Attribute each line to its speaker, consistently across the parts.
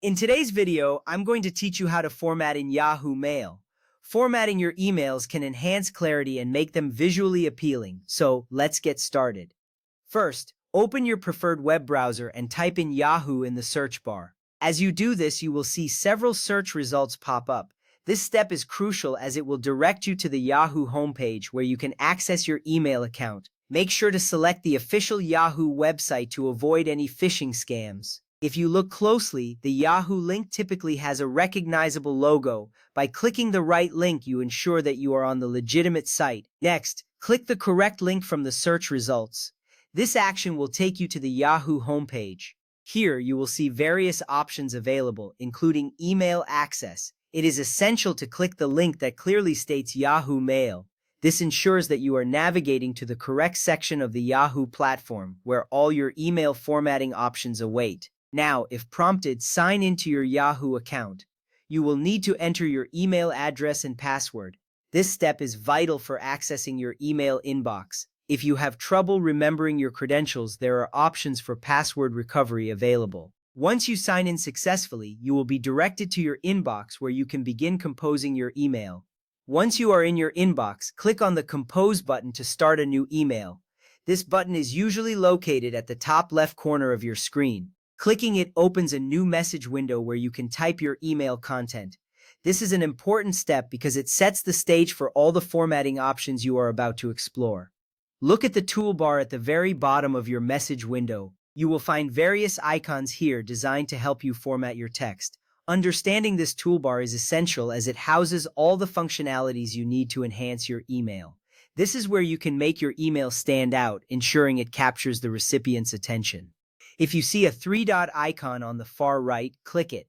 Speaker 1: In today's video, I'm going to teach you how to format in Yahoo Mail. Formatting your emails can enhance clarity and make them visually appealing, so let's get started. First, open your preferred web browser and type in Yahoo in the search bar. As you do this, you will see several search results pop up. This step is crucial as it will direct you to the Yahoo homepage where you can access your email account. Make sure to select the official Yahoo website to avoid any phishing scams. If you look closely, the Yahoo link typically has a recognizable logo. By clicking the right link, you ensure that you are on the legitimate site. Next, click the correct link from the search results. This action will take you to the Yahoo homepage. Here, you will see various options available, including email access. It is essential to click the link that clearly states Yahoo Mail. This ensures that you are navigating to the correct section of the Yahoo platform, where all your email formatting options await. Now, if prompted, sign into your Yahoo account. You will need to enter your email address and password. This step is vital for accessing your email inbox. If you have trouble remembering your credentials, there are options for password recovery available. Once you sign in successfully, you will be directed to your inbox where you can begin composing your email. Once you are in your inbox, click on the Compose button to start a new email. This button is usually located at the top left corner of your screen. Clicking it opens a new message window where you can type your email content. This is an important step because it sets the stage for all the formatting options you are about to explore. Look at the toolbar at the very bottom of your message window. You will find various icons here designed to help you format your text. Understanding this toolbar is essential as it houses all the functionalities you need to enhance your email. This is where you can make your email stand out, ensuring it captures the recipient's attention. If you see a three-dot icon on the far right, click it.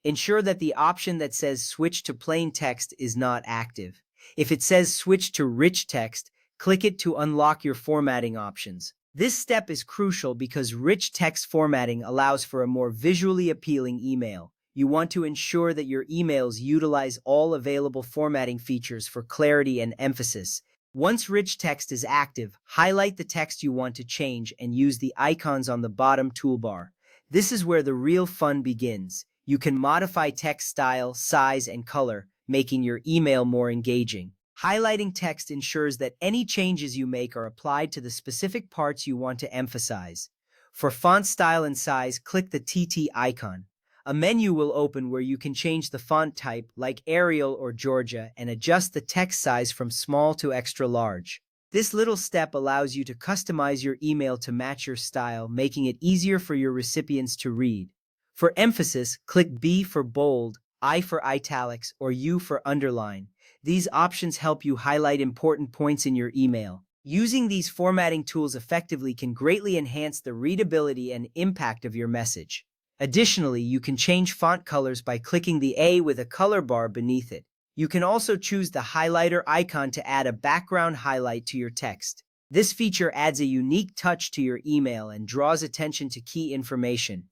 Speaker 1: Ensure that the option that says Switch to plain text is not active. If it says Switch to rich text, click it to unlock your formatting options. This step is crucial because rich text formatting allows for a more visually appealing email. You want to ensure that your emails utilize all available formatting features for clarity and emphasis. Once rich text is active, highlight the text you want to change and use the icons on the bottom toolbar. This is where the real fun begins. You can modify text style, size, and color, making your email more engaging. Highlighting text ensures that any changes you make are applied to the specific parts you want to emphasize. For font style and size, click the TT icon. A menu will open where you can change the font type, like Arial or Georgia, and adjust the text size from small to extra large. This little step allows you to customize your email to match your style, making it easier for your recipients to read. For emphasis, click B for bold, I for italics, or U for underline. These options help you highlight important points in your email. Using these formatting tools effectively can greatly enhance the readability and impact of your message. Additionally, you can change font colors by clicking the A with a color bar beneath it. You can also choose the highlighter icon to add a background highlight to your text. This feature adds a unique touch to your email and draws attention to key information.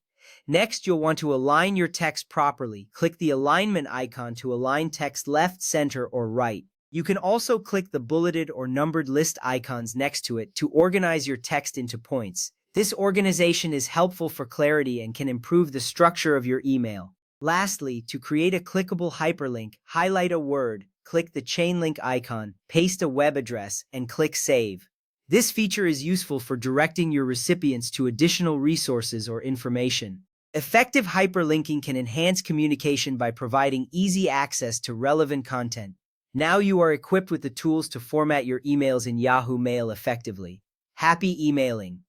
Speaker 1: Next, you'll want to align your text properly. Click the alignment icon to align text left, center, or right. You can also click the bulleted or numbered list icons next to it to organize your text into points. This organization is helpful for clarity and can improve the structure of your email. Lastly, to create a clickable hyperlink, highlight a word, click the chain link icon, paste a web address, and click Save. This feature is useful for directing your recipients to additional resources or information. Effective hyperlinking can enhance communication by providing easy access to relevant content. Now you are equipped with the tools to format your emails in Yahoo Mail effectively. Happy emailing!